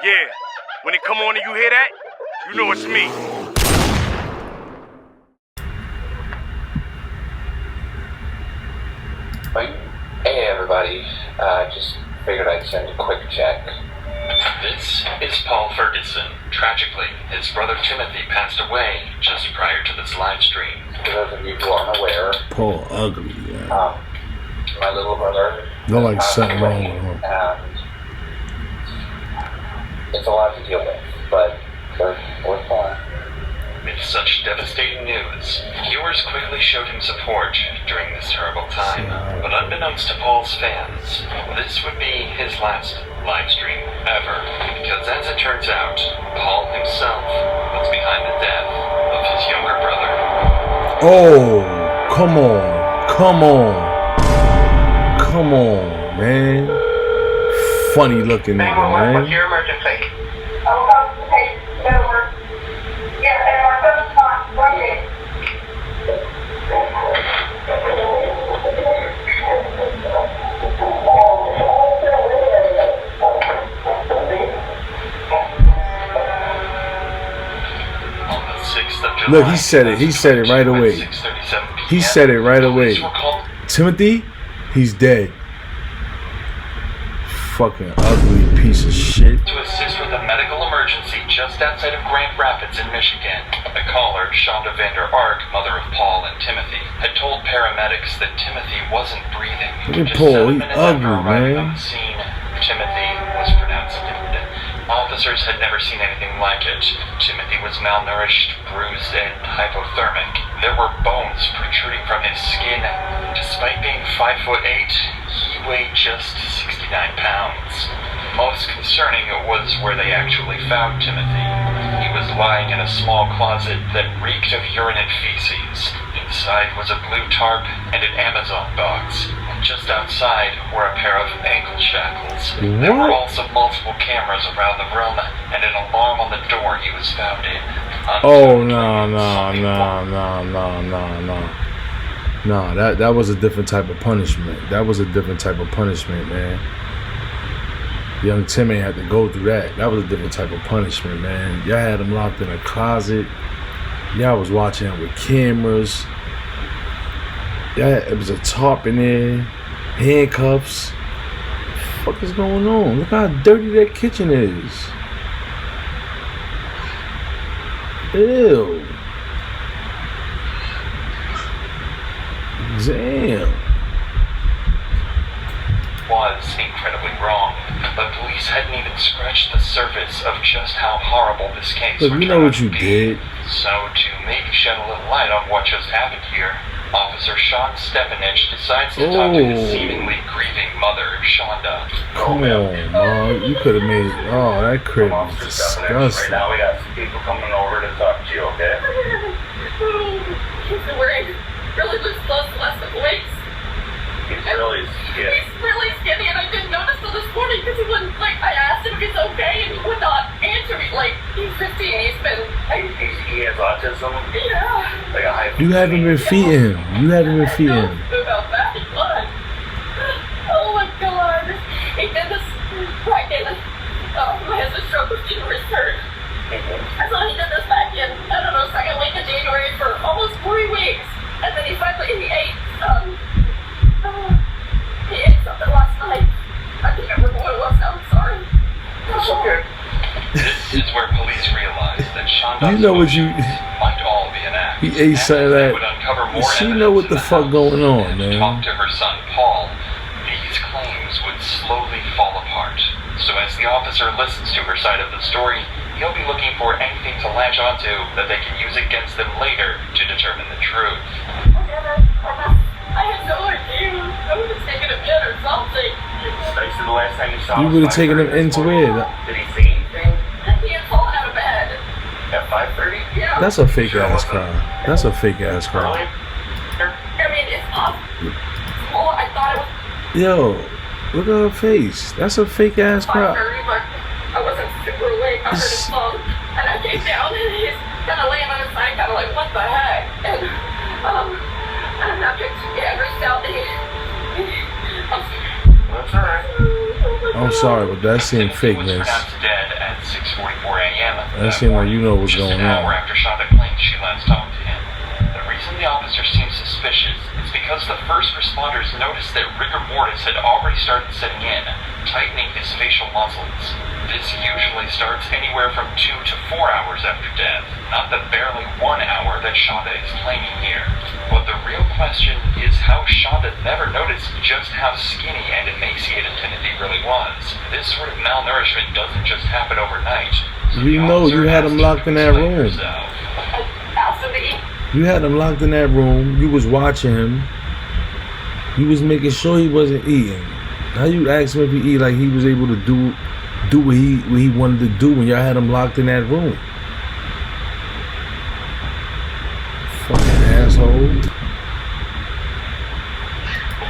Yeah, when it come on and you hear that, you know it's me. Hey everybody, just figured I'd send a quick check. This is Paul Ferguson. Tragically, his brother Timothy passed away just prior to this live stream. For those of you who aren't aware, Paul ugly, yeah. My little brother Don't like passed something wrong away, with him. and it's a lot to deal with, but they're worthwhile. With such devastating news, viewers quickly showed him support during this terrible time. But unbeknownst to Paul's fans, this would be his last live stream ever. Because as it turns out, Paul himself was behind the death of his younger brother. Oh, come on. Come on, man. Funny looking nigga, man. What's your emergency? Look, he said it. He said it right away. He said it right away. Timothy, he's dead. Fucking ugly piece of shit. To assist with a medical emergency just outside of Grand Rapids in Michigan. The caller, Shonda Vander Ark, mother of Paul and Timothy, had told paramedics that Timothy wasn't breathing. Look at Just Paul, 7 he minutes after ugly, arriving on man. the scene, Timothy was pronounced dead. Officers had never seen anything like it. Timothy was malnourished, bruised, and hypothermic. There were bones protruding from his skin. Despite being 5'8", he weighed just 69 pounds. Most concerning was where they actually found Timothy. He was lying in a small closet that reeked of urine and feces. Inside was a blue tarp and an Amazon box. And just outside were a pair of ankle shackles. There were also multiple cameras around the room and an alarm on the door he was found in. Oh, no. No, that was a different type of punishment. That was a different type of punishment, man. Young Timmy had to go through that. That was a different type of punishment, man. Y'all had him locked in a closet. Y'all was watching him with cameras. It was a tarp in there. Handcuffs. What the fuck is going on? Look how dirty that kitchen is. Ew. Damn. Was incredibly wrong, but police hadn't even scratched the surface of just how horrible this case Look, would you know turn what out you to be. did. So to maybe shed a little light on what just happened here, Officer Sean Stepanich decides to talk to his seemingly grieving mother, Shonda. Come on, Mom. You could have made. Oh, that crib is Right disgusting. now we got some people coming over to talk to you, okay? He's been wearing really loose clothes the last couple weeks. He's really skinny. He's really skinny, and I didn't notice till this morning because he wouldn't, like, I asked him if he's okay, and he would not answer me. Like, he's 15, he's been, like, He has autism. yeah. Like a high. You haven't been feeding him. You haven't been feeding him. About that, he was. Oh my God. He did this back in, he has a stroke with January 3rd. And so he did this back in, I don't know, second week of January for almost 3 weeks. And then he ate something last night. I can't remember what it was now, I'm sorry. It's okay. This is where police realized that Shonda's You know what you. might all be an act. He ate some of They that. would uncover more She evidence know what in the fuck house going on, and man. talk to her son Paul. These claims would slowly fall apart. So as the officer listens to her side of the story, he'll be looking for anything to latch onto that they can use against them later to determine the truth. I had no idea. I would have taken him in or something. Nice the last time you saw You him. would have taken him into where? Did he see anything He had fallen out of bed. at 5:30? Yeah. That's a fake ass cry. That's a fake ass cry. I mean, it's off. Well, I thought it was Yo, look at her face. That's a fake ass cry. 5:30, but I wasn't super awake. I heard his phone, and I came down, and he's kind of laying on his side, kind of like, what the heck? And after I reached out, That's alright. I'm sorry, but that seemed fake, was miss. pronounced dead as 6:44 a.m. That seemed like you know what's just going an hour on. after Shonda claimed she last talked to him. The reason the officer seems suspicious is because the first responders noticed that rigor mortis had already started setting in, tightening his facial muscles. This usually starts anywhere from 2 to 4 hours after death, not the barely 1 hour that Shonda is claiming here. But the real question is how Shonda never noticed just how skinny and emaciated Timothy really was. This sort of malnourishment doesn't just happen overnight. So You know you had him locked in that room. Asked him to eat. You had him locked in that room. You was watching him. You was making sure he wasn't eating. Now you ask him if he eat like he was able to do what he wanted to do when y'all had him locked in that room. Fucking asshole.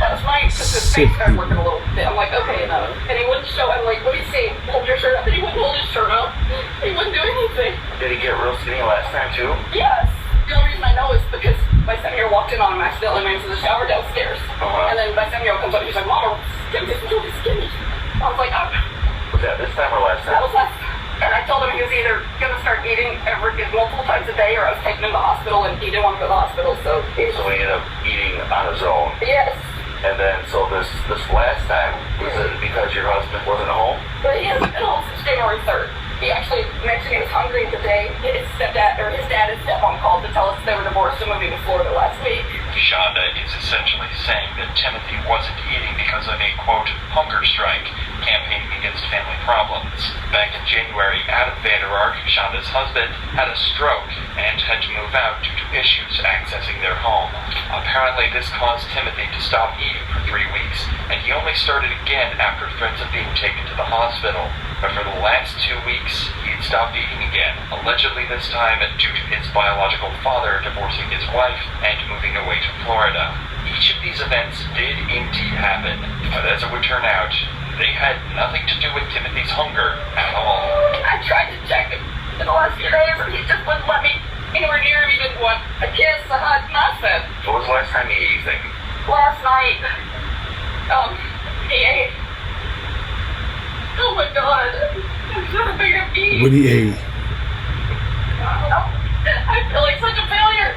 Last night, because his face started working a little bit. I'm like, okay, enough. And he wouldn't show. I'm like, what do you say? Hold your shirt up. And he wouldn't hold his shirt up. He wouldn't do anything. Did he get real skinny last time too? Yes. The only reason I know is because my 7-year-old walked in on him accidentally and went into the shower downstairs. Uh-huh. And then my 7-year-old comes up and he's like, Mama, Timmy's really skinny. I was like, oh. Was that this time or last That time? was last. And I told him he was either going to start eating multiple times a day or I was taking him to the hospital and he didn't want to go to the hospital, so he was So he ended up eating on his own. yes. And then, so this last time, was it because your husband wasn't home? But he hasn't been home since January 3rd. He actually mentioned he was hungry the day his dad and stepmom called to tell us they were divorced and moving to Florida last week. Shonda is essentially saying that Timothy wasn't eating because of a, quote, hunger strike, campaigning against family problems. Back in January, Adam Vander Ark, Shonda's husband, had a stroke and had to move out due to issues accessing their home. Apparently, this caused Timothy to stop eating for 3 weeks, and he only started again after threats of being taken to the hospital. But for the last 2 weeks, he had stopped eating again, allegedly this time due to his biological father divorcing his wife and moving away to Florida. Each of these events did indeed happen, but as it would turn out, they had nothing to do with Timothy's hunger at all. I tried to check him in the last few days and he just wouldn't let me anywhere near him. He didn't want a kiss, a hug, nothing. What was the last time he ate, you think? Last night, he ate. Oh my God. I'm so big of me. What he ate? I feel like such a failure.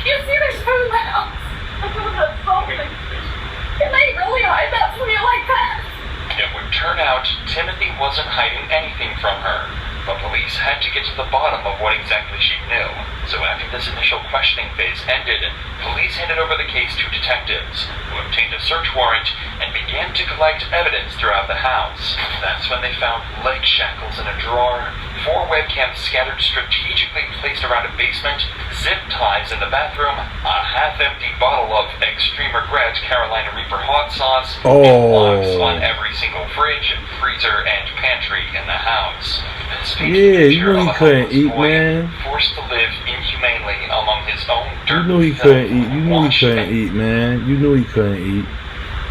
You see there's food in the house. That's so good. And they really hide that from you like that. It would turn out Timothy wasn't hiding anything from her, but police had to get to the bottom of what exactly she knew. So after this initial questioning phase ended, police handed over the case to detectives, who obtained a search warrant and began to collect evidence throughout the house. That's when they found leg shackles in a drawer, 4 webcams scattered strategically placed around a basement, zip ties in the bathroom, a half-empty bottle of Extreme Regret Carolina Reaper hot sauce, and locks on every single fridge, freezer, and pantry in the house. This Yeah, you know he couldn't eat, man. Forced to live inhumanely among his own dirt. You knew he couldn't eat. You knew he couldn't eat, man. You knew he couldn't eat.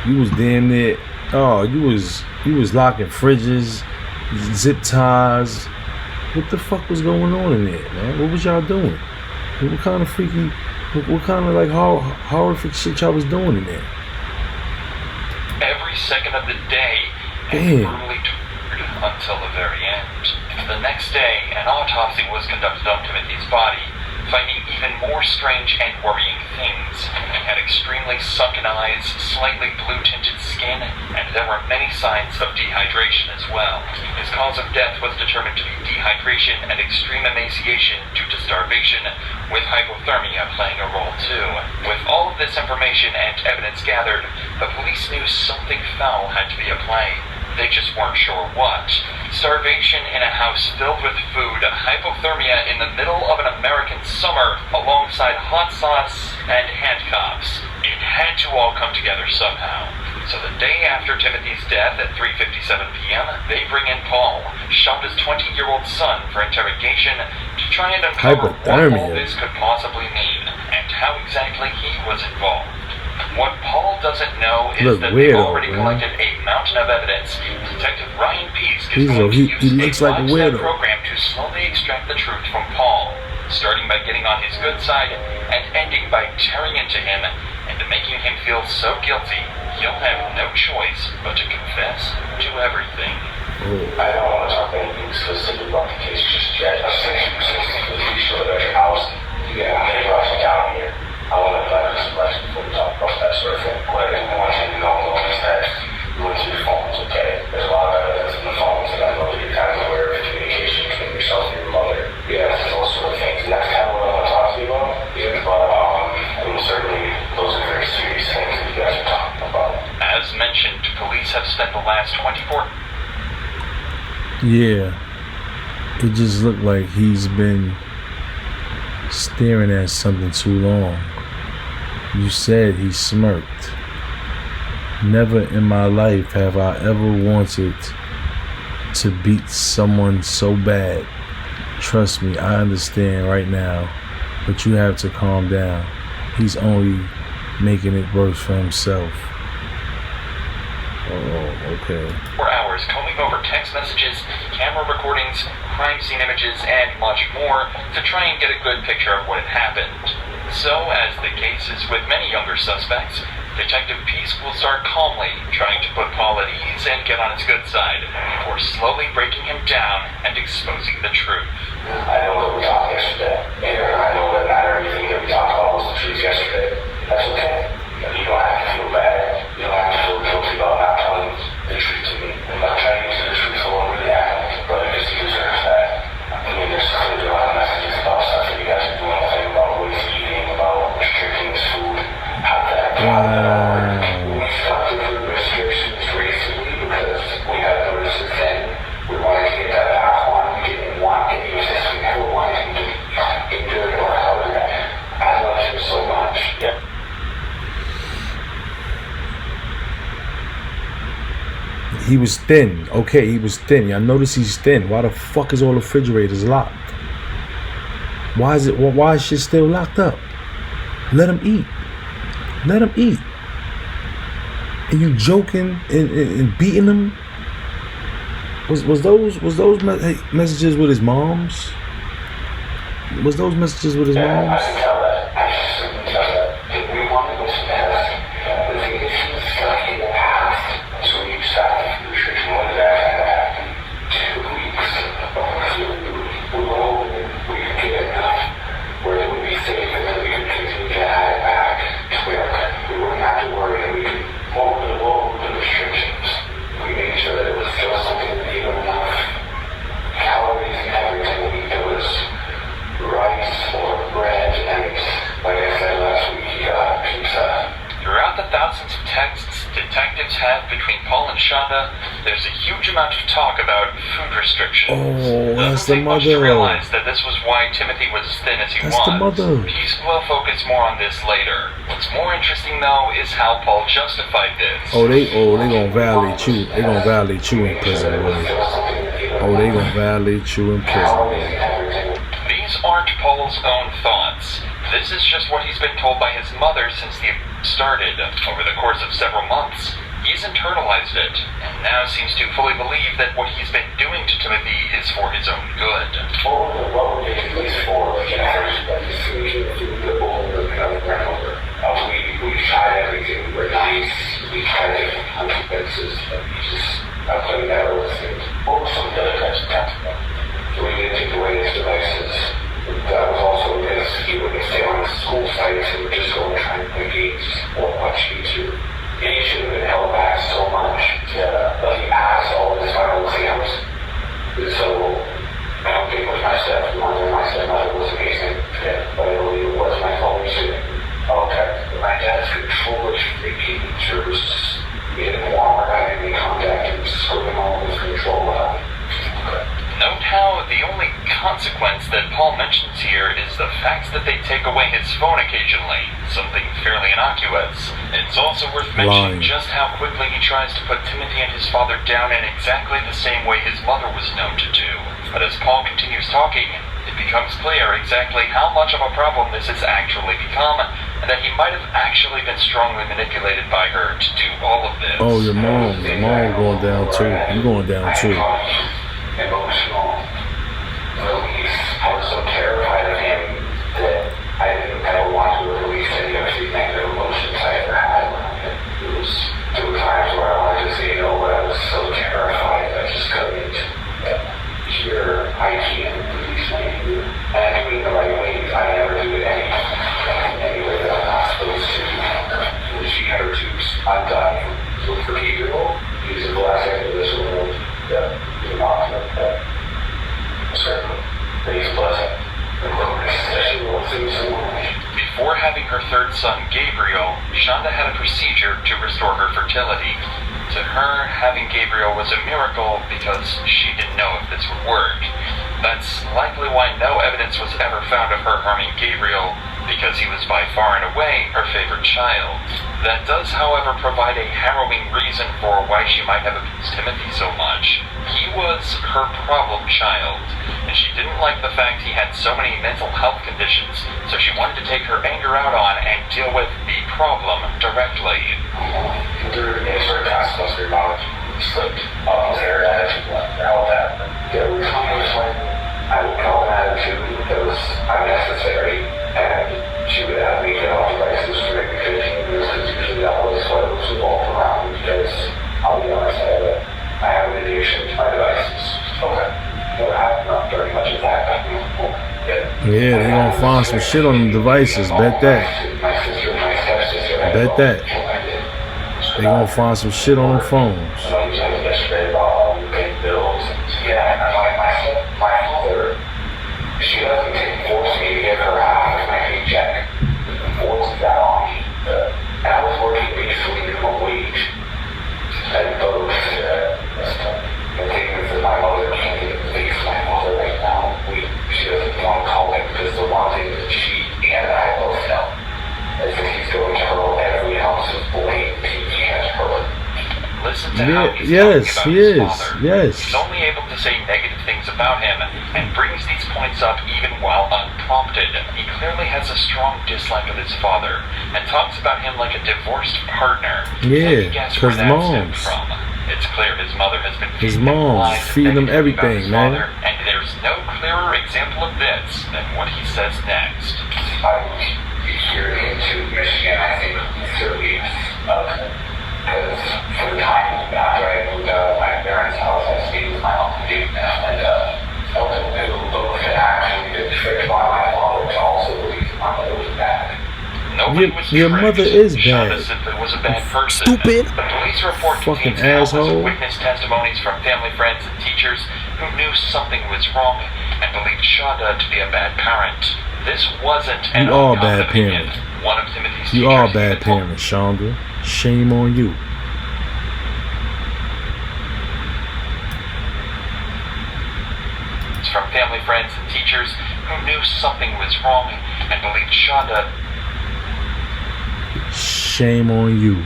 You was damn near. Oh, you was locking fridges, zip ties. What the fuck was going on in there, man? What was y'all doing? What kind of freaky, what kind of like horrific shit y'all was doing in there? Every second of the day, Damn. and brutally tortured until the very end. The next day, an autopsy was conducted on Timothy's body, finding even more strange and worrying things. He had extremely sunken eyes, slightly blue-tinted skin, and there were many signs of dehydration as well. His cause of death was determined to be dehydration and extreme emaciation due to starvation, with hypothermia playing a role too. With all of this information and evidence gathered, the police knew something foul had to be at play. They just weren't sure what. Starvation in a house filled with food, hypothermia in the middle of an American summer, alongside hot sauce and handcuffs. It had to all come together somehow. So the day after Timothy's death at 3:57 p.m., they bring in Paul, Shonda's 20-year-old son, for interrogation to try and uncover what all this could possibly mean, and how exactly he was involved. What Paul doesn't know is that they've already collected a mountain of evidence. Detective Ryan Pease is going to use a 5-step program to slowly extract the truth from Paul, starting by getting on his good side and ending by tearing into him and making him feel so guilty he'll have no choice but to confess to everything. I don't want to talk anything specific about the case just yet. I'm saying specifically sure that your house, yeah, they brought you down here. I want to find some rest before we talk about that sort of thing. What I want you to know is that you went to your phones, okay? There's a lot of evidence in the phones, and I know that you're kind of aware of the communication between yourself and your mother. Yeah, there's all sort of things. And that's kind of what I want to talk to you about. Yeah, but I mean, certainly those are very serious things that you guys are talking about. As mentioned, police have spent the last 24. Yeah, it just looked like he's been staring at something too long. You said he smirked. Never in my life have I ever wanted to beat someone so bad. Trust me, I understand right now, but you have to calm down. He's only making it worse for himself. Oh, okay. 4 hours combing over text messages, camera recordings, crime scene images, and much more to try and get a good picture of what had happened. So, as the case is with many younger suspects, Detective Peace will start calmly, trying to put Paul at ease and get on his good side, before slowly breaking him down and exposing the truth. I know that we talked yesterday, and I know that not everything that we talked about was the truth yesterday. That's okay. You don't have to feel bad. You don't have to feel guilty about not telling the truth to me. I'm not trying to use the truth for what really happened, but because he deserves that. I mean, there's clearly a lot of messages about stuff that you guys are doing, thing about what he's eating, about restricting his food, how that. We stopped the food restrictions recently because we got notices then. We wanted to get that back on. We didn't want any resistance. We never wanted him to get good or however. I love him so much. Yep. He was thin. Okay, he was thin. Y'all notice he's thin. Why the fuck is all the refrigerators locked? Why is shit still locked up? Let him eat. Let him eat. And you joking and beating him? Was those messages with his moms? Was those messages with his moms? I can tell that. I just can tell that. We want to go to the past. The thing is, he's stuck in the past. So when you stop the restriction, what did that happen? 2 weeks. We were hoping we could get enough where it would be safe and then we could continue to add it back to where we wouldn't have to worry and we could lower the restrictions. We made sure that it was still something that gave enough calories and everything we eat. There was rice or bread and, like I said last week, he got pizza. Throughout the thousands of texts detectives have between Paul and Shonda, there's a huge amount of talk about food restrictions. Oh, that's the Doesn't take much mother. to realize that this was why Timothy was as thin as he That's was. the mother. Peace will focus more on this later. What's more interesting, though, is how Paul justified this. They gonna violate you. They gonna violate you in prison. Really. They gonna violate you in prison. These aren't Paul's own thoughts. This is just what he's been told by his mother since the started. Over the course of several months, he's internalized it, and now seems to fully believe that what he's been doing to Timothy is for his own good. What we're getting police for, like, we tried everything. We were nice. We tried different consequences, but we just, I couldn't never listen. What were some of the other guys talking about? So we didn't take away his devices. That was also because he wouldn't stay on his school sites and would just go and try and play games or watch YouTube. And he should have been held back so much. But he passed all of his final exams. So I don't think it was my stepmother. My stepmother was amazing. But I believe it was my father too. Okay. My dad's controllers freaking service. He didn't want to have any contact and screw him all his control out. Note how the only consequence that Paul mentions here is the fact that they take away his phone occasionally, something fairly innocuous. It's also worth mentioning just how quickly he tries to put Timothy and his father down in exactly the same way his mother was known to do. But as Paul continues talking, it becomes clear exactly how much of a problem this has actually become, and that he might have actually been strongly manipulated by her to do all of this. Oh, your mom going down too. You going down too. Emotional release. I was so terrified of him that I didn't ever want to release any of the negative emotions I ever had around him. It was 2 times where I wanted to say no, but I was so terrified I just couldn't. He third son, Gabriel, Shonda had a procedure to restore her fertility. To her, having Gabriel was a miracle because she didn't know if this would work. That's likely why no evidence was ever found of her harming Gabriel, because he was by far and away her favorite child. That does, however, provide a harrowing reason for why she might have abused Timothy so much. He was her problem child, and she didn't like the fact he had so many mental health conditions, so she wanted to take her anger out on and deal with the problem directly. Through any sort of taskmaster knowledge, slipped up their attitude, how that there were times when I would call an attitude that was unnecessary, and she would have me get off devices for maybe 15 years, because usually that was what it was revolved around, because I'll be honest, I have an addiction to my devices. Okay. But I'm not very much of that. Yeah, they gonna find some shit on them devices. Bet that. My sister, my stepsister, Bet that. They gonna find some shit on them phones. Yesterday about paying bills. Yeah, and my mother, she doesn't force me to give her half of my paycheck. Forces that on me. And I was working basically minimum wage. And both, the thing is that my mother can't even face my mother right now. She doesn't want to call him, because the one thing that she and I both know is that he's going to hurl every ounce's blame he can't hurl. Listen to how he's Yes, talking he about his is. father. Yes. He's only able to say negative things about him, and brings these points up even while unprompted. He clearly has a strong dislike of his father, and talks about him like a divorced partner. Yeah, Guess where because that stemmed moms. from. It's clear his mother has been His feeding him mom's lies and feeding him negativity about everything, his man. father, and there's no clearer example of this than what he says next. I'm here into Michigan, I think, certainly, because for the time after I moved out of my parents' house, I stayed with my uncle Dave now, and ultimately both had actually been tricked by my father to also believe that my mother was bad. Nobody was Your tricked. mother is Shonda bad. simply was a bad person. Stupid. The police report Fucking contains countless asshole. witness testimonies from family, friends, and teachers who knew something was wrong and believed Shonda to be a bad parent. This wasn't an You are uncommon bad opinion. parent. One of Timothy's You teachers are a even bad told parent, Chandra. Shame on you. from family, friends, and teachers who knew something was wrong and believed Shonda. Shame on you.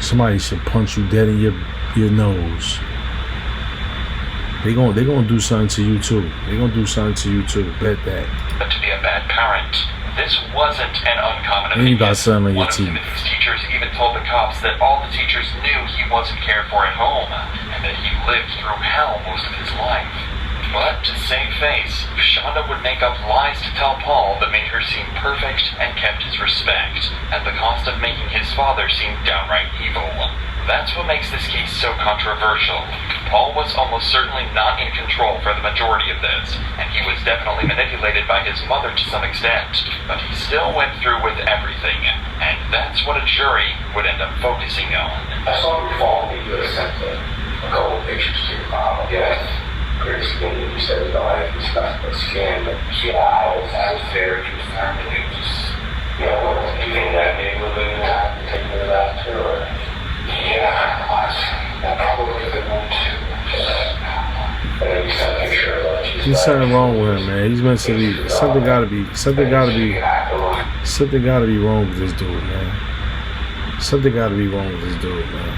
Somebody should punch you dead in your nose. They gonna do something to you too. They gonna do something to you too. Bet that. To be a bad parent. This wasn't an uncommon And you opinion. got something on your One of teeth. Timothy's teachers even told the cops that all the teachers knew he wasn't cared for at home, and that he lived through hell most of his life. But to save face, Shonda would make up lies to tell Paul that made her seem perfect and kept his respect, at the cost of making his father seem downright evil. That's what makes this case so controversial. Paul was almost certainly not in control for the majority of this, and he was definitely manipulated by his mother to some extent, but he still went through with everything, and that's what a jury would end up focusing on. I saw your phone that you had sent a couple of pictures to your mom. Yes. Pretty skinny. You said no, I have stuff but skin. But yeah, I was very concerned that it was, what do you think that maybe would have been time to take care of that too? Or, yeah, I was. That probably would have been one too. And then you sent a picture of There's something wrong with him, man. He's mentally something gotta be wrong with this dude, man. Something gotta be wrong with this dude, man.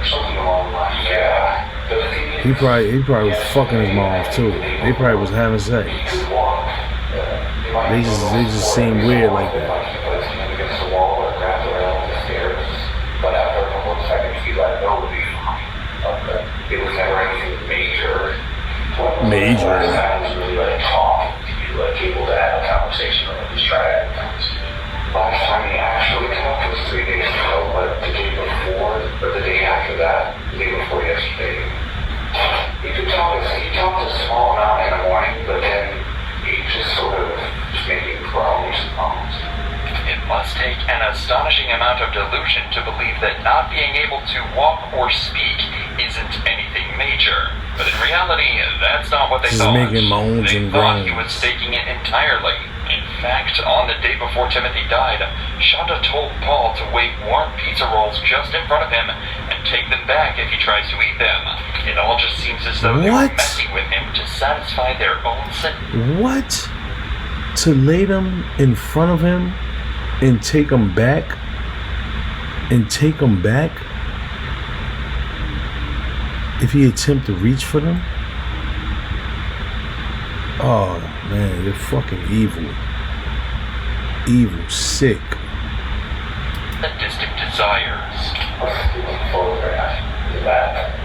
Something along the line. Yeah. He probably was fucking his mom too. They probably was having sex. They just seem weird like that. But after a couple of seconds, he let go of it was never anything major. Major. I was really let him talk. He was able to have a conversation, or at least try to have a conversation. Last time he actually talked was 3 days ago, but the day before, or the day after that, the day before yesterday, he talked a small amount in the morning, but then he just sort of just making groans and moans. It must take an astonishing amount of delusion to believe that not being able to walk or speak isn't anything major. But in reality, that's not what they Just thought. making moans They and thought he groans. was faking it entirely. In fact, on the day before Timothy died, Shonda told Paul to wait warm pizza rolls just in front of him and take them back if he tries to eat them. It all just seems as though they were What? messing with him to satisfy their own sin. What? To lay them in front of him and take them back? And take them back? If he attempt to reach for them? Oh man, you're fucking evil. Evil, sick. Sadistic desires. Photograph that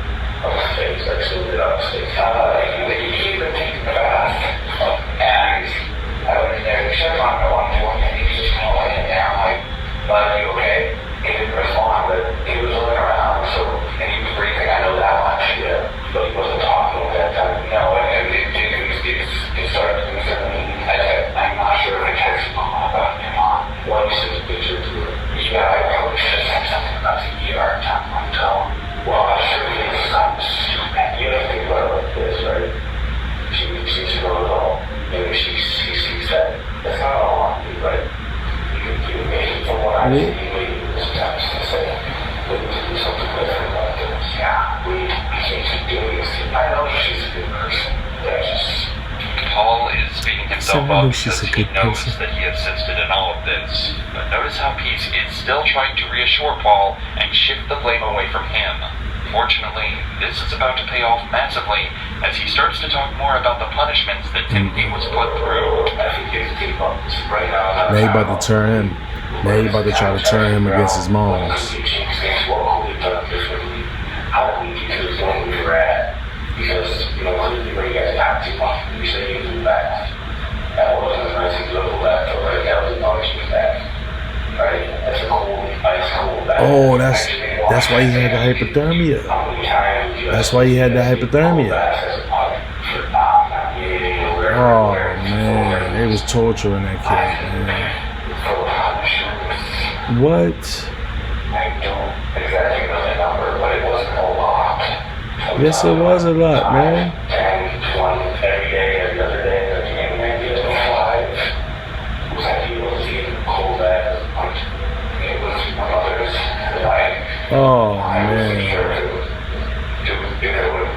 of the face that showed it up. You even take the bath, and I went in there to check on the one, and he was just kind of laying down, like, "Bud, you okay?" He didn't respond, but he was looking around, so, and he was breathing. I know that much, yeah, but he wasn't talking at that time. No, and it started concerning me. I'm not sure if I texted Mom about him on. Well, you sent a picture to her. Yeah, I probably should have said something about the ER time on tone. Well, I'm sure he did something stupid. You don't think about it like this, right? She wrote it all. Maybe she sees that. That's not all on me, right? You made it from what I see, you made it this time to say, we need to do something different about this. Yeah, we can't keep doing this. I know she's a good person. That's just... Paul is beating himself I know up she's because a he good knows person. that he assisted in all of this. But notice how Peace is still trying to reassure Paul and shift the blame away from him. Fortunately, this is about to pay off massively as he starts to talk more about the punishments that Timothy was put through. I think you keep up right now. Now he about to turn him. Now he about to try to turn him against his moms. How did we get to the point we were at? Because, you know, clearly you guys have too much. You say you do that. That wasn't a nice little back, right? That was a punishment back. Right? That's a cool back. Oh, that's why he had the hypothermia. That's why he had the hypothermia. Oh man, they was torturing that kid, man. What? I don't exactly know the number, but it wasn't a lot. Yes, it was a lot, man. 10, 20, every day, every other day, and maybe it was 5. Was that he was even cold as it was my mother's life. Oh I wasn't man. sure if it would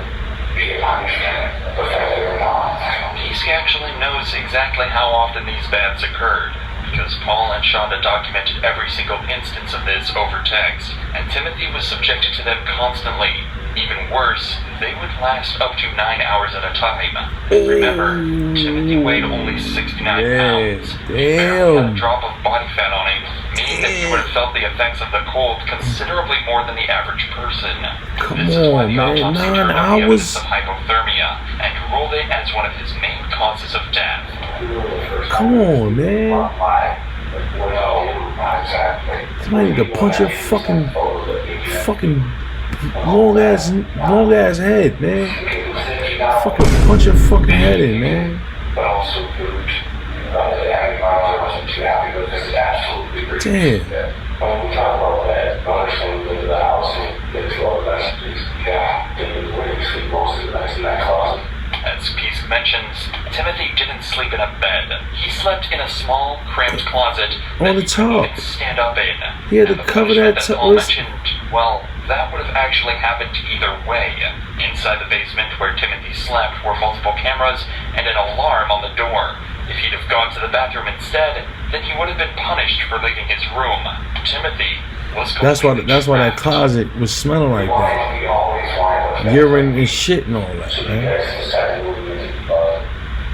be a punishment, effective or not. Peace actually knows exactly how often these baths occurred, because Paul and Shonda documented every single instance of this over text, and Timothy was subjected to them constantly. Even worse, they would last up to 9 hours at a time. Remember, Timothy weighed only 69 pounds. Barely had a drop of body fat on him, meaning that he would have felt the effects of the cold considerably more than the average person. Come This is why on, the man. autopsy 9 turned up the hours. evidence of hypothermia and ruled it as one of his main causes of death. Come on, man. Why? Well, not exactly. Somebody need to punch your fucking long ass head, man. Fucking punch your fucking head in, man. But also good. I wasn't too happy with this. Absolutely. Damn. When we talk about that, I understand we go to the house and get to all the messages. Yeah, then where do you sleep most of the nights in that closet? As Peace mentions, Timothy didn't sleep in a bed. He slept in a small, cramped closet On the he couldn't top. even stand up in. He had to And the cover punishment that that top. Paul mentioned, well, that would have actually happened either way. Inside the basement where Timothy slept were multiple cameras and an alarm on the door. If he'd have gone to the bathroom instead, then he would have been punished for leaving his room. Timothy was That's why that trapped. closet was smelling like that. We always wind up. Urine and shit and all that, So you man. guys decided to move into the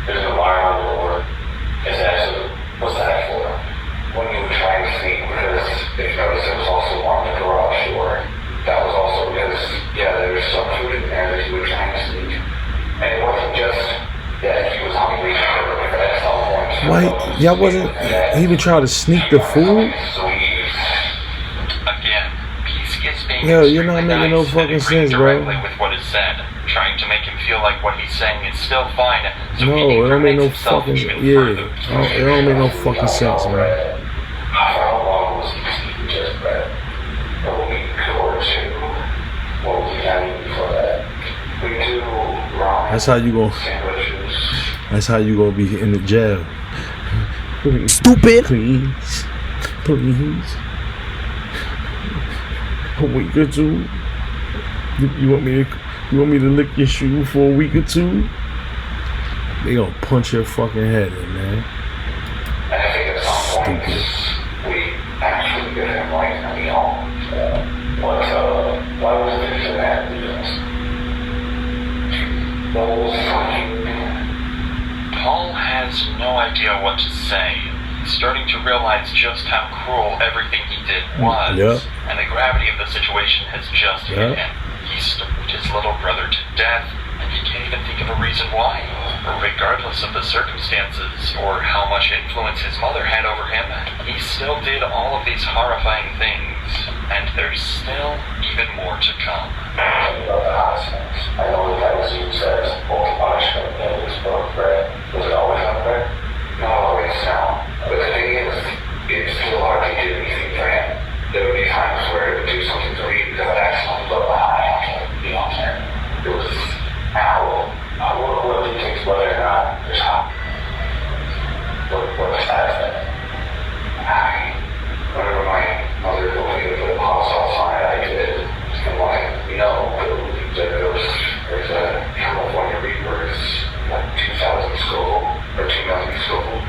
there's an alarm on the door. Is that so? What's that for? When you were trying to sneak, because if you notice there was also on the garage door. That was also because, yeah, there was some food in there that you were trying to sneak. And it wasn't just that he was hungry for at some point. Why y'all wasn't he even trying to sneak the food? So Again, Peace is being Yo, you're not extremely making no nice fucking and agreeing sense, bro. directly with what is said, trying to make him feel like what he's saying is still fine. So No, he it don't make no incriminates himself fucking even yeah. further. It don't make no fucking sense, man. how long was he speaking just Brad? A week or two? What was he having before that? That's how you gonna. sandwiches. That's how you gonna be in the jail. Stupid. Please, please. A week or two. You want me to lick your shoe for a week or two? They gonna punch your fucking head in, man. And I think at some point Stupid. we actually give him like a meal. Why was this and that? Those fucking Paul has no idea what to say. He's starting to realize just how cruel everything he did was. Yep. And the gravity of the situation has just hit Yep. him. He starved his little brother to death, and he can't even think of a reason why. Regardless of the circumstances, or how much influence his mother had over him, he still did all of these horrifying things. And there's still even more to come. about the hospitals. I know that was used as both punishment and as both bread. Was it always unfair? Not always, no. But the thing is, it's too hard to do anything for him. There would be times where it would do something to me because I'd accidentally go behind, you know what I'm saying? It was, what do you think, whether or not there's hot? What was that? Whenever my mother told me to put hot sauce on it, I did. And like, there's a California Reaper is like 2,000 Scoville or 2 million Scoville.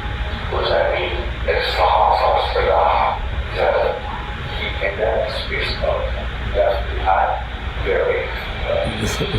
What does that mean? It's the hot sauce for the heat index is definitely hot. Very.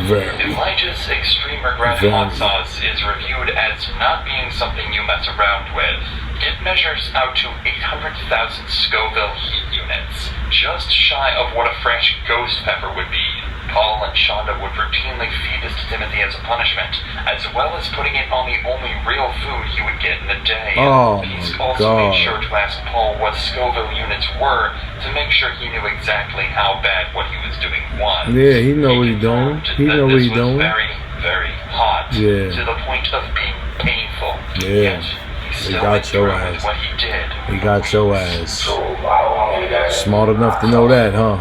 Very. Elijah's extreme regret hot sauce is reviewed as not being something you mess around with. It measures out to 800,000 Scoville heat units, just shy of what a fresh ghost pepper would be. Paul and Shonda would routinely feed this to Timothy as a punishment, as well as putting it on the only real food he would get in the day. Oh, He's my also God. made sure to ask Paul what Scoville units were to make sure he knew exactly how bad what he was doing was. Yeah, he know what he doing. confirmed He that know what this he was doing. Very, very hot. Yeah. To the point of being painful. Yeah. Yet, he They still got went your through ass. with what he did. He got your ass. So I want you guys. Smart enough to know that, huh?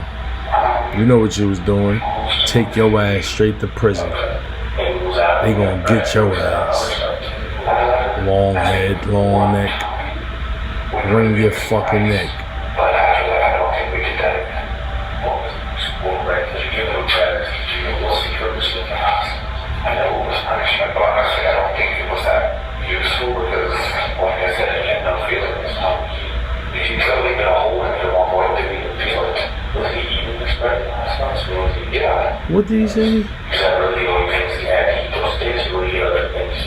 You know what you was doing. Take your ass straight to prison. They gonna get your ass. Long head, long neck. Wring your fucking neck. But after that, I don't think we did that again. Well, right, because you give them credit, we'll see purpose in the past. I know it was punishment, but honestly, I don't think it was that useful because, like I said, I had no feelings. If you could leave it a hole in it at one point, didn't even feel it. Was he eating this bread? Yeah. What did he say? Because that really the only things he had to eat those days were the other things.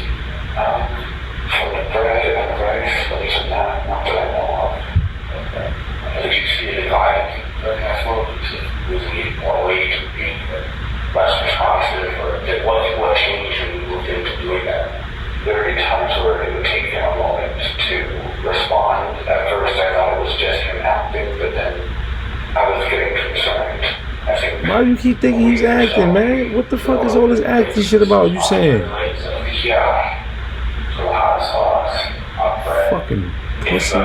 From the bread and the rice, at least not that I know of. Did you see it divided? That's what it was more wage and being less responsive, or what changed when you moved into doing that? There would be times where it would take him a moment to respond. At first I thought it was just him acting, but then I was getting concerned. I think Why do you keep thinking he's acting, man? What the fuck is all this acting shit about? You saying? Yeah. So hot sauce on bread. Fucking pussy.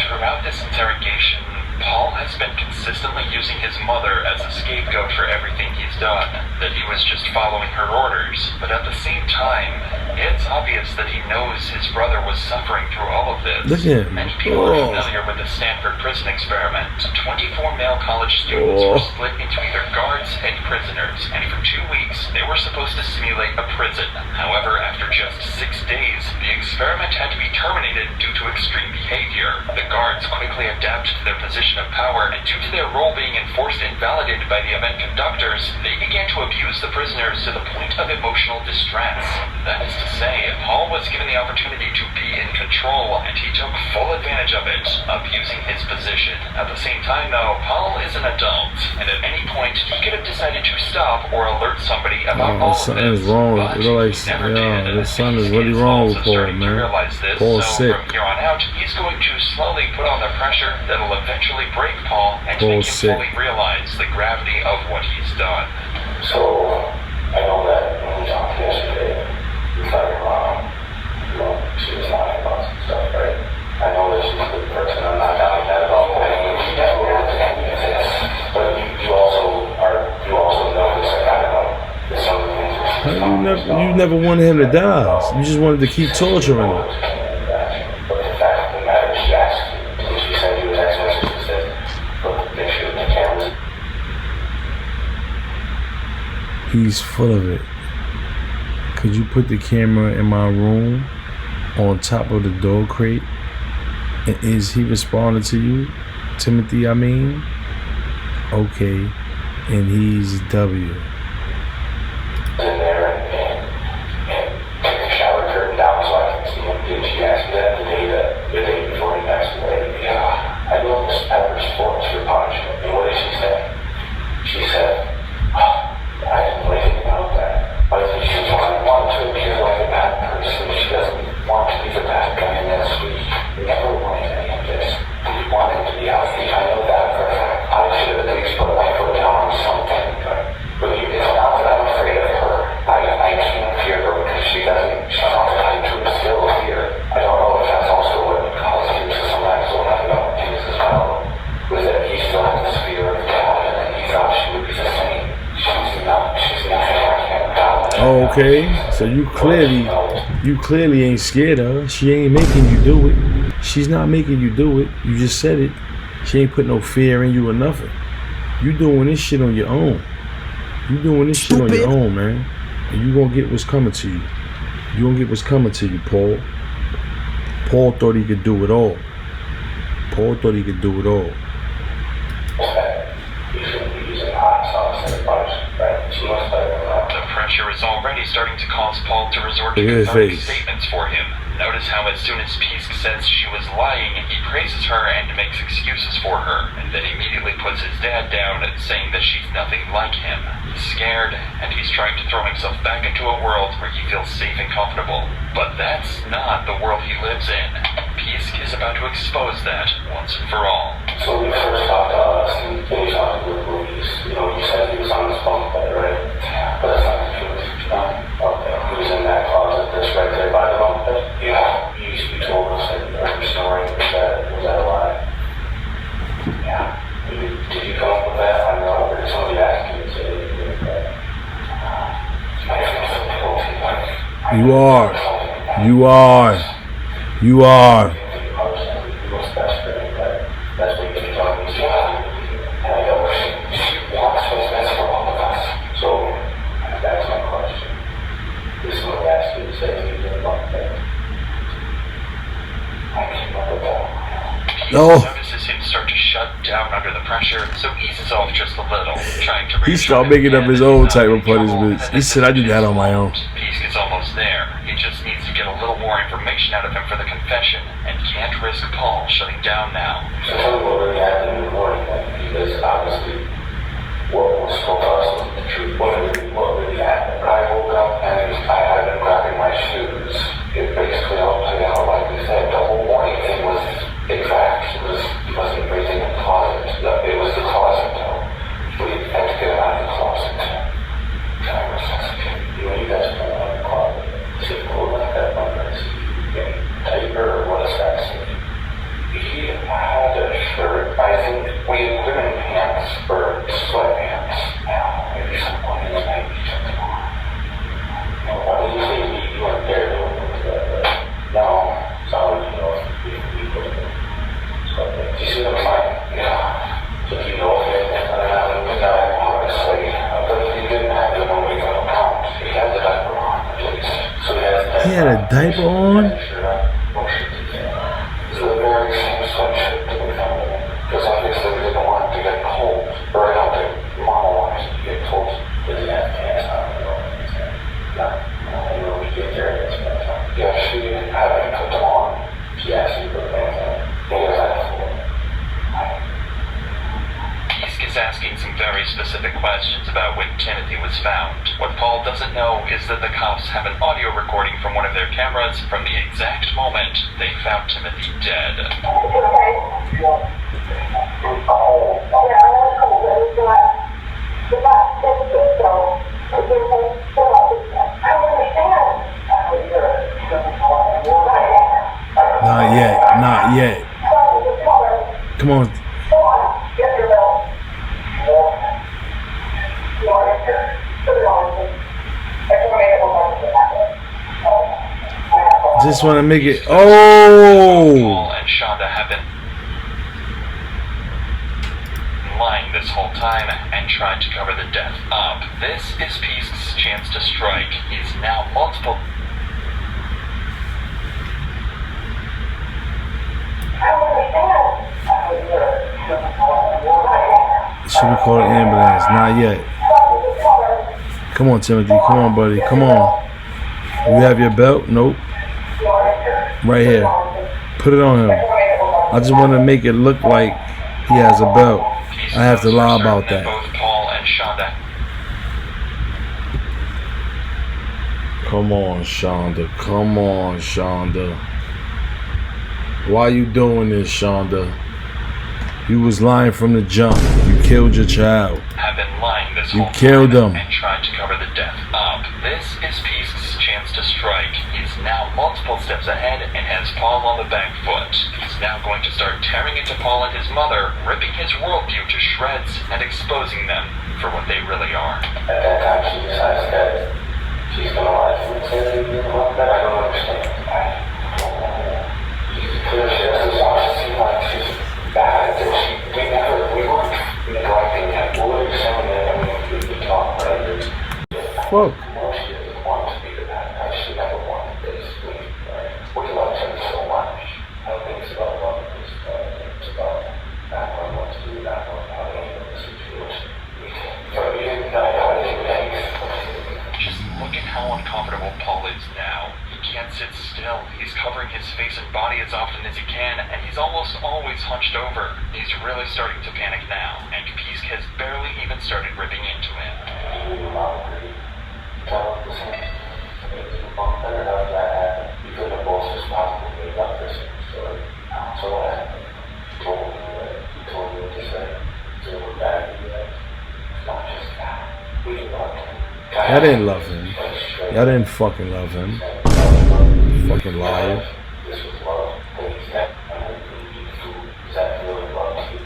Throughout this interrogation, Paul has been consistently using his mother as a scapegoat for everything he's done, that he was just following her orders. But at the same time, it's obvious that he knows his brother was suffering through all of this. Look at him. Many people are Oh. familiar with the Stanford prison experiment. 24 male college students were split into either guards and prisoners, and for 2 weeks they were supposed to simulate a prison. However, after just 6 days, the experiment had to be terminated due to extreme behavior. The guards quickly adapted to their position of power, and due to their role being enforced and validated by the event conductors, they began to abuse the prisoners to the point of emotional distress. That is to say, Paul was given the opportunity to be in control, and he took full advantage of it, abusing his position. At the same time, though, Paul is an adult, and at any point he could have decided to stop or alert somebody about all of Something this. is wrong. But It look he never like, did. this son is He's really wrong with also Paul, starting to man. realize this, Paul's so sick. from here on out, he's going to slowly put on the pressure that'll eventually break Paul and make him Paul's sick. fully realize the gravity of what he's done. So, I know that when we talked yesterday, we thought your mom, she was lying about some stuff, right? I know that she's a good person, I'm not doubting that at all. I know that she has weird things, but you also know never wanted him to die. You just wanted to keep torturing him. But the fact of the matter, she asked me, and she sent you a text message that said, put the picture of the cameras. He's full of it. Could you put the camera in my room on top of the dog crate? And is he responding to you? Timothy, I mean? Okay. And he's W. In there and take the shower curtain down so I can see him. Did she ask me that the day before he passed away? Yeah. I know Miss Pepper's sports for punishment. And what did she say? She said, I didn't know anything about that. I think she wanted to appear like a bad person. She doesn't want to be the bad guy in this. We never wanted any of this. We want him to be healthy. I know that for a fact. I should at least put my foot down on something. But it's not that I'm afraid of her. I can't fear her because she's not tied to a skill here. I don't know if that's also what caused him to sometimes look at about things as well. Was that he still had this fear of God and he thought she would be the same. She's not like him. Oh, okay. So you clearly ain't scared of her. She ain't making you do it. She's not making you do it. You just said it. She ain't put no fear in you or nothing. You doing this shit on your own. You doing this shit on your own, man. And you gonna get what's coming to you. You gonna get what's coming to you, Paul. Paul thought he could do it all. Paul thought he could do it all. The pressure is already starting to cause Paul to resort to Look at his cathartic face. statements for him. Notice how as soon as Pisk says she was lying, he praises her and makes excuses for her, and then immediately puts his dad down, saying that she's nothing like him. He's scared, and he's trying to throw himself back into a world where he feels safe and comfortable. But that's not the world he lives in. Pisk is about to expose that once and for all. So when you first talked to us, and when you talked to the police, you said he was on his phone, right? But that's not the truth. Okay. He was in that closet that's right there by the bunk bed? Yeah. You told us that you're snoring. Was that a lie? Yeah. Did you come up with that on your own, or did somebody ask you to say that you did that? I feel so guilty. You are. You are. You are. That's what you're talking to. And I know she wants what's best for all of us. So, that's my question. This is what I asked you to say to you about that. I came up with that. No. Notices him start to shut down under the pressure, so eases off just a little, trying to He started making up his own type of punishments. He said, I did that on my own. Pisk is almost there. He just needs to get a little more information out of him for the confession, and can't risk Paul shutting down now. So tell me what really happened in the morning, because obviously what was told us was the truth. What really happened? I woke up and I had been grabbing my shoes. It basically all played out like we said. The whole morning thing was exact. He wasn't raising the closet. It was the closet though. We had to get him out of the closet. I resuscitate. You guys know out of the closet. See, pull like that one. Taper, or what does that say? He had a shirt. I think we had put in pants or sweatpants. Now, maybe someone in the night he took them on. Why did you say you weren't there to look at that? No, sorry, we put it in. Do you see what I'm saying? Yeah. So do you know if it was no, honestly. But he didn't have it when we got him out. He had the diaper on, at least. So He had a diaper on? So the very same sweatshirt that we found him in. Because obviously we didn't want it to get cold. Or I don't think Mama wanted it to get cold. Does he have pants on? No, we get there. Yeah, she didn't have any put them on. She asked you to put pants on. What was that for? Pisk is asking some very specific questions about when Timothy was found. What Paul doesn't know is that the cops have an audio recording from one of their cameras from the exact moment they found Timothy dead. Not yet. Not yet. Come on. Just want to make it. Paul Oh! and Shonda have been lying this whole time and tried to cover the death up. This is Peace's chance to strike. He's now multiple. Should we call an ambulance? Not yet. Come on, Timothy. Come on, buddy. Come on. You have your belt? Nope. Right here. Put it on him. I just want to make it look like he has a belt. I have to lie about that. Both Paul and Shonda. Come on, Shonda. Come on, Shonda. Why you doing this, Shonda? You was lying from the jump. You killed your child. Have been lying this You whole killed time him. and tried to cover the death up. This is Peace's chance to strike. He's now multiple steps ahead and has Paul on the back foot. He's now going to start tearing into Paul and his mother, ripping his worldview to shreds and exposing them for what they really are. At that time, she decides that she's gonna lie to me. That I don't understand. Because she doesn't want to seem like she's bad. We weren't neglecting that. We were saying that we talk, right? Fuck. Well, she doesn't want to be the bad guy. She never wanted this. We love him so much. I don't think it's about love. It's about not knowing what to do, not knowing how to handle the situation. Just look at how uncomfortable Paul is now. He can't sit still. He's covering his face and body as often as he can, and he's almost always hunched over. He's really starting to panic now, and Peace has barely even started ripping into him. Y'all didn't love him. Y'all didn't fucking love him. Fucking liar. Get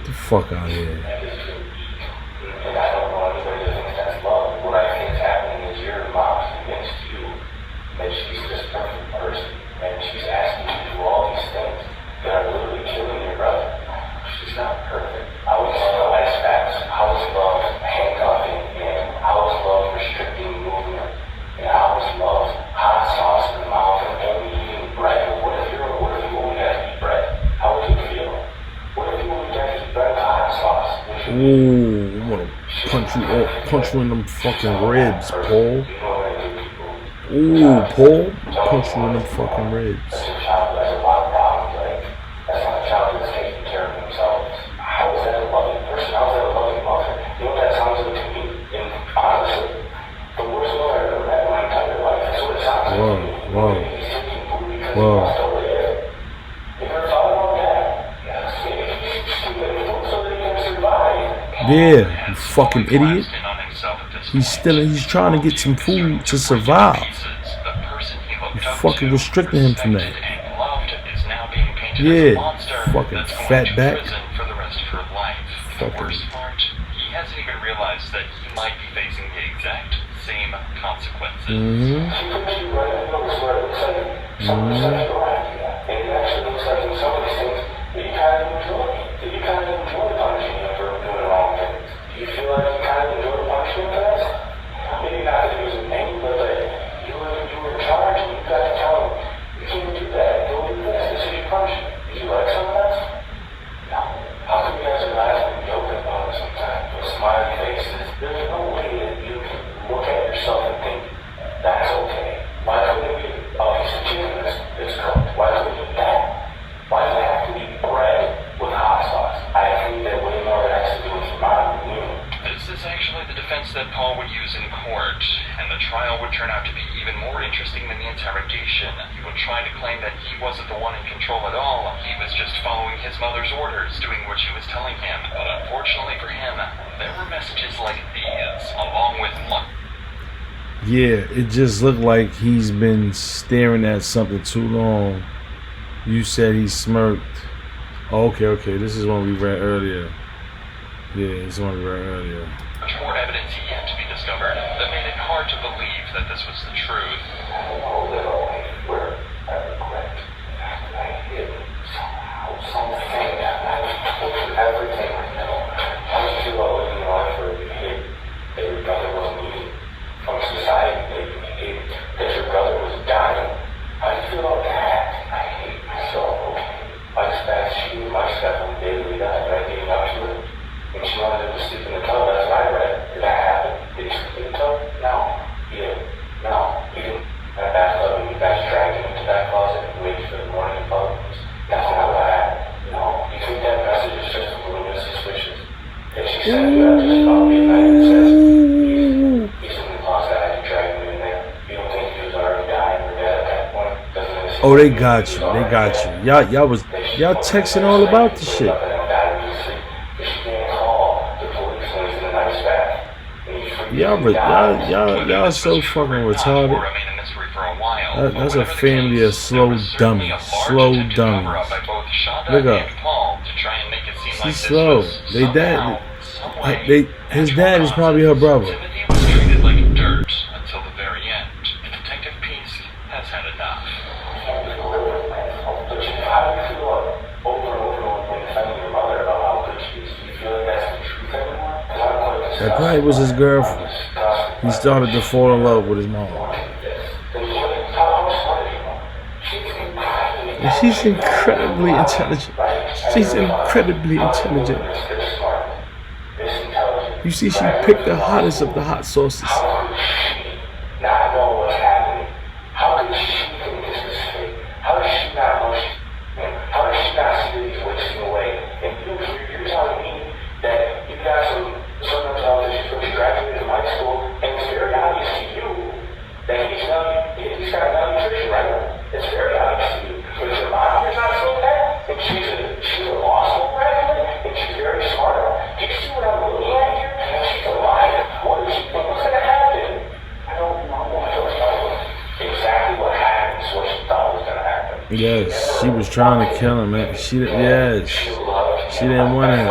the fuck out of here. And I don't know anybody that thinks that's love. What I think is happening is your mom's convinced you that she's this perfect person, and she's asking you to do all these things that are literally killing your brother. She's not perfect. I was love as facts. I was love handcuffing him. I was love restricting movement. And I was love hot sauce in the mouth and only eating bread. What if you only had to eat bread? How would you feel? What if you only had to eat bread with hot sauce? Ooh, I'm gonna punch you in them fucking ribs, Paul. Ooh, Paul, punch you in them fucking ribs. As a child who has a lot of problems, like, that's not a child who's taking care of themselves. How is that a loving person? How is that a loving mother? You know what that sounds like to me? And honestly, the worst mother I've ever met in my entire life. That's what it sounds like to me. Whoa. He's taking food because he Whoa. wants to live. You never thought about that? Yes. He's stealing food so that he can survive. Yeah, you fucking idiot. In on himself at this He's trying to get some food to survive. The person he looked You up fucking to, restricting him from that. respected and loved is now being painted Yeah, as a monster fucking that's going fat to back. prison for the rest of her life. Fucking- The worst part, he hasn't even realized that he might be facing the exact same consequences. Mm-hmm. She puts you right in the middle where it looks like something sexual happening. And it actually looks like in some of these things that you kind of enjoy. That you kind of enjoy punishing him for doing the wrong things. Do you feel like you kind of enjoy punishing him for that? Maybe not that he was in pain, but like you were in charge and you got to tell him, you can't do that, go do this, this is your punishment. Did you like some of that? No. How come you guys are laughing and joking about it sometimes with smiley faces? There's no way that you can look at yourself and think, that's okay. Why couldn't we a piece of chicken that's cooked? Why couldn't we eat that? Why does it have to be bread with hot sauce? I think that way more has to do with your mom than you. This is actually the defense that Paul would use in court, and the trial would turn out to be even more interesting than the interrogation. He would try to claim that he wasn't the one in control at all. He was just following his mother's orders, doing what she was telling him. But unfortunately for him, there were messages like these, along with one. Yeah, it just looked like he's been staring at something too long. You said he smirked. Oh, okay. This is one we read earlier. Yeah, this is one we read earlier. Much more evidence yet to be discovered that made it hard to believe that this was the truth. I don't know that where everything I know. How do you feel about living a life where you hate that your brother wasn't eating? From society, that you hate that your brother was dying? How do you feel about that? I hate myself, okay? My step on the day we died, right? Getting up to it. When she wanted him to sleep in the tub, that's what I read. Did that happen? Did he sleep in the tub? No. He didn't. No. He didn't. At a bathtub, and you guys dragged him into that closet and waited for the morning and public. That's not what happened. No. You think that message is just a little bit suspicious? That she said that just about midnight and says, he's in the closet, I had to drag him in there. You don't think he was already dying or dead at that point? Oh, they got you. They got you. Y'all texting all about the shit. Y'all so fucking retarded. That's a family of slow dummies. Slow dummies. Look up. She's slow. His dad is probably her brother. Timothy was treated like dirt until the very end. Detective Peace has had enough. That probably was his girlfriend. He started to fall in love with his mom. And she's incredibly intelligent. She's incredibly intelligent. You see, she picked the hottest of the hot sauces. Yes, she was trying to kill him, man. She didn't want him.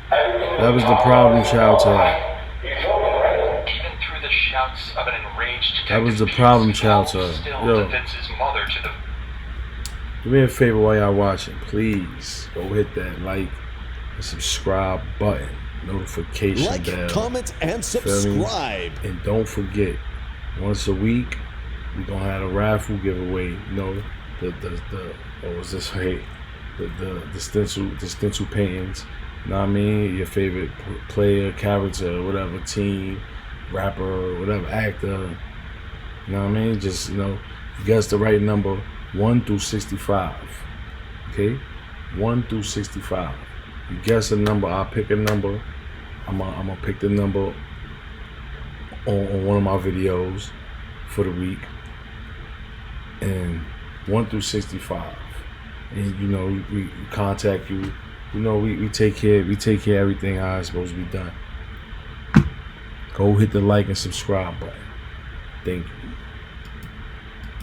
That was the problem child to her. Even through the shouts of an enraged That was the problem child to her. Yo, do me a favor while y'all watching. Please go hit that like and subscribe button, notification bell. Like, comment, and subscribe. And don't forget, once a week, we're gonna have a raffle giveaway. You know, the stencil paintings. You know what I mean? Your favorite player, character, whatever, team, rapper, whatever, actor. You know what I mean? Just, you know, you guess the right number, 1 through 65. Okay? 1 through 65. You guess a number, I'll pick a number. I'm gonna pick the number on one of my videos for the week. And 1 through 65. And you know, we contact you. You know, we take care of everything how it's supposed to be done. Go hit the like and subscribe button. Thank you.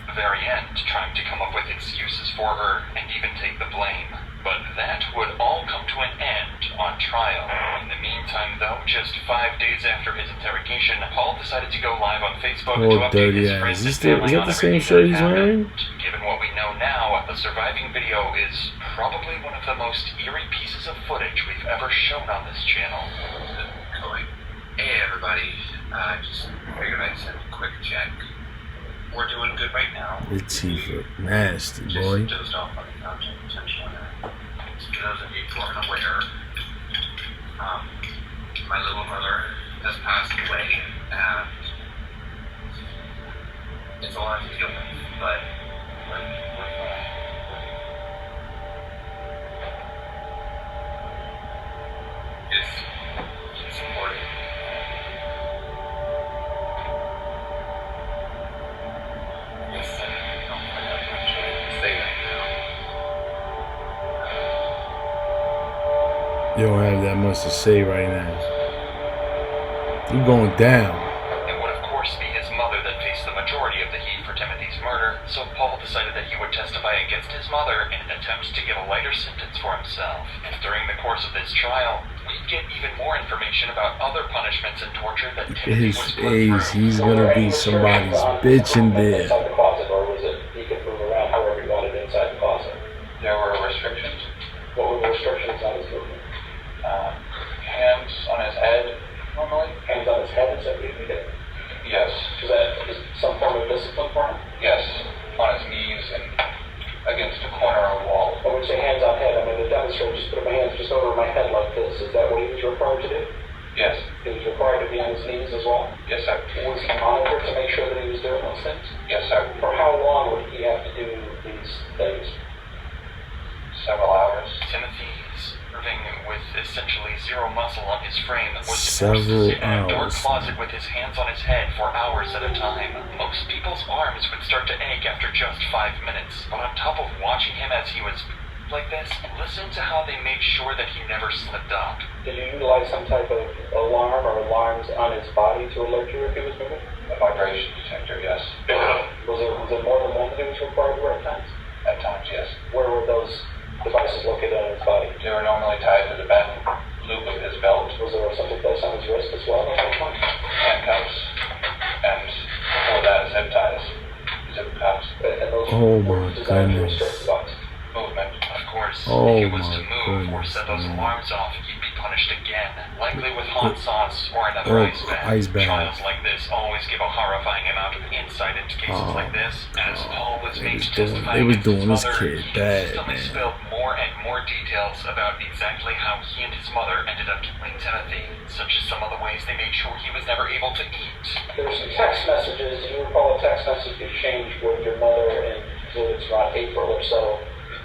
The very end, trying to come up with excuses for her and even take the blame. But that would all come to an end on trial. In the meantime, though, just 5 days after his interrogation, Paul decided to go live on Facebook to update his friends and family on everything that happened. Given what we know now, the surviving video is probably one of the most eerie pieces of footage we've ever shown on this channel. Hey everybody, just figured I'd send a quick check. We're doing good right now. Your teeth look nasty, boy. Just dozed off on the couch intentionally. It's because of people unaware. My little brother has passed away, and it's a lot to deal with, but we're fine. It's important. You don't have that much to say right now. You're going down. It would of course be his mother that faced the majority of the heat for Timothy's murder, so Paul decided that he would testify against his mother in an attempt to get a lighter sentence for himself. And during the course of this trial, we'd get even more information about other punishments and torture that Timothy was put through. He's gonna be somebody's bitch in there. Inside the closet, or was it he could move around however he wanted inside the closet? There were restrictions. What were the restrictions on his movement? Hands on his head, normally? Hands on his head, is that what you did? Yes. Is that some form of discipline for him? Yes. On his knees and against a corner of a wall. When we say hands on head, I mean to demonstrate, just put my hands just over my head like this. Is that what he was required to do? Yes. He was required to be on his knees as well? Yes, sir. Was he monitored to make sure that he was doing those things? Yes, sir. For how long would he have to do these things? Several hours. Timothy, serving with essentially zero muscle on his frame, was forced to sit in a dark closet with his hands on his head for hours at a time. Most people's arms would start to ache after just 5 minutes, but on top of watching him as he was like this, listen to how they made sure that he never slipped up. Did you utilize some type of alarm or alarms on his body to alert you if he was moving? A vibration detector, yes. Was there more than one that he was required to wear at times? At times, yes. Where were those devices located on his body? They were normally tied to the back loop of his belt. Was there something placed on his wrist as well at that point? Handcuffs. And before that, zip ties. Zip cuffs. And those Oh were my designed to goodness. restrict what? Movement, of course. Oh if he was to my move or goodness, set those man. alarms off, he'd be punished again, likely with hot sauce or another ice bath. Trials like this always give a horrifying amount of insight into cases like this. As Paul was made to testify they was against doing his this mother, kid he bad, consistently man. spilled more and more details about exactly how he and his mother ended up killing Timothy, such as some of the ways they made sure he was never able to eat. There were some text messages. Do you recall a text message you exchanged with your mother in it's around April or so,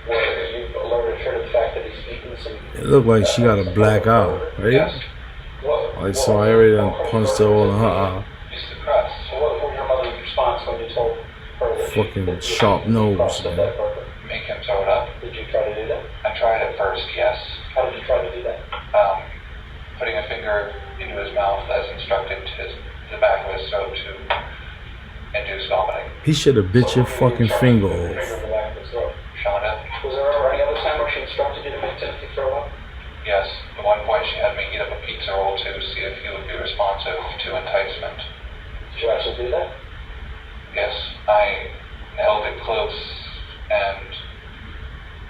where you alerted her to the fact that he's eaten some... It looked like she got a black eye, right? Yes. I saw Harry done punched her all in her eye. It's the crust. So what was your mother's response when you told her that Fucking that you sharp nose, crossed man. that burger? Make him throw it up. Did you try to do that? I tried at first, yes. How did you try to do that? Putting a finger into his mouth as instructed to the back of his throat to induce vomiting. He should have bit your fucking finger off. Shonda? Was there ever any other time where she instructed you to make Timothy throw up? Yes. At one point she had me eat up a pizza roll to see if he would be responsive to enticement. Did you actually do that? Yes. I held it close, and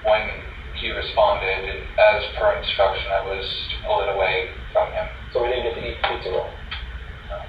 when he responded, as per instruction, I was to pull it away from him. So we didn't get to eat pizza roll.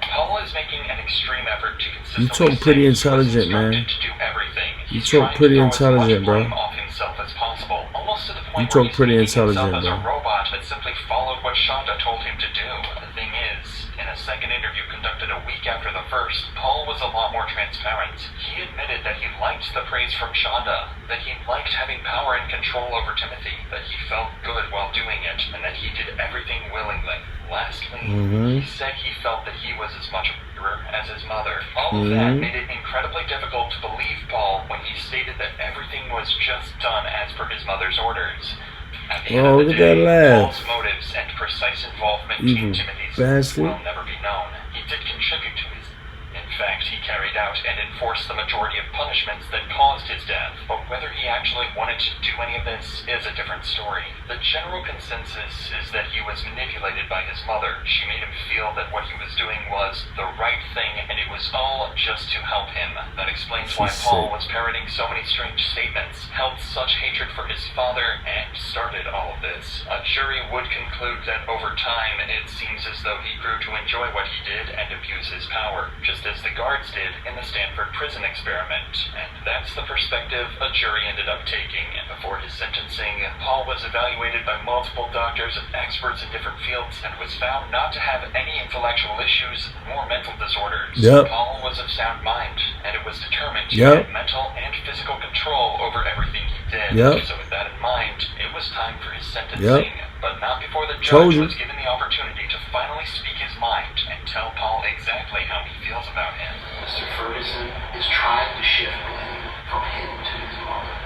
Paul is making an extreme effort to consistently You talk pretty say he was intelligent, man. instructed to do everything. You He's talk trying pretty to throw as much intelligent, bro. blame off himself as possible, almost to the point You talk where he's pretty making himself intelligent, as a bro. robot that simply followed what Shonda told him to do. The thing is, in a second interview conducted a week after the first, Paul was a lot more transparent. He admitted that he liked the praise from Shonda, that he liked having power and control over Timothy, that he felt good while doing it, and that he did everything willingly. Lastly, he said he felt that he was as much a murderer as his mother. All of that made it incredibly difficult to believe Paul when he stated that everything was just done as per his mother's orders. At the end of the day, Paul's motives and precise involvement in Timothy's death will never be known. He did contribute to his. In fact, he carried out and enforced the majority of punishments that caused his death, but whether he actually wanted to do any of this is a different story. The general consensus is that he was manipulated by his mother. She made him feel that what he was doing was the right thing, and it was all just to help him. That explains why Paul was parroting so many strange statements, held such hatred for his father, and started all of this. A jury would conclude that over time, it seems as though he grew to enjoy what he did and abuse his power, just as the guards did in the Stanford prison experiment. And that's the perspective a jury ended up taking. Before his sentencing, Paul was evaluated by multiple doctors and experts in different fields and was found not to have any intellectual issues nor mental disorders. Paul was of sound mind, and it was determined he had mental and physical control over everything he did. So with that in mind, it was time for his sentencing. But not before the judge was given the opportunity to finally speak his mind and tell Paul exactly how he feels about him. Mr. Ferguson is trying to shift blame from him to his mother,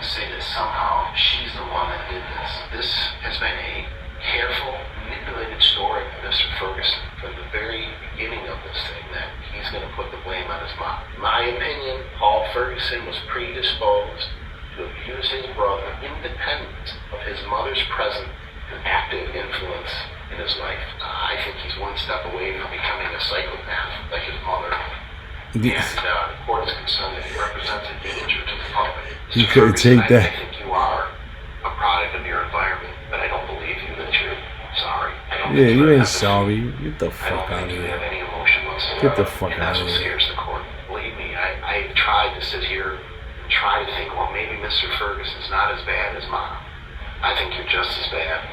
to say that somehow she's the one that did this. This has been a careful, manipulated story by Mr. Ferguson from the very beginning of this thing, that he's going to put the blame on his mom. In my opinion, Paul Ferguson was predisposed to abuse his brother independent of his mother's present and active influence in his life. I think he's one step away from becoming a psychopath like his mother. Yes. And the court is concerned that he represents a danger to the public. You couldn't take that. I think you are a product of your environment. Yeah, you ain't I sorry. Get the don't fuck out of think you have here. any emotion whatsoever. Get the fuck and out that's of what here. scares the court. Believe me, I've tried to sit here and try to think, well, maybe Mr. Ferguson's not as bad as Mom. I think you're just as bad,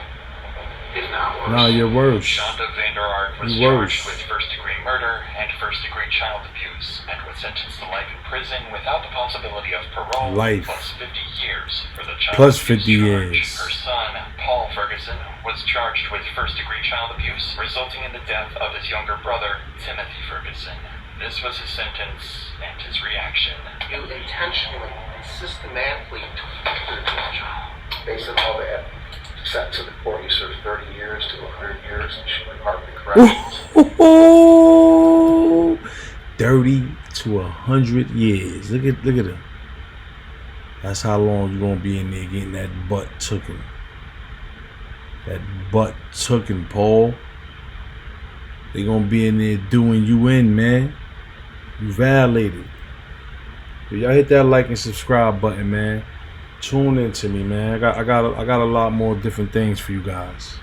if not worse. Nah, you're worse. Shonda Vanderart was You charged worse. with first-degree murder and first-degree child abuse and was sentenced to life in prison without the possibility of parole. Life. Plus 50 years for the child Plus abuse 50 charge. years. Her son, Paul Ferguson, was charged with first-degree child abuse, resulting in the death of his younger brother, Timothy Ferguson. This was his sentence and his reaction. You intentionally and systematically tortured this child. Based on all that, sent to the court, you served 30 years to 100 years in short Department of Corrections. 30 to 100 years. Look at him. That's how long you gonna be in there getting that butt tooken. That butt tooken, Paul. They gonna be in there doing you in, man. You violated. Y'all hit that like and subscribe button, man. Tune in to me, man. I got a lot more different things for you guys.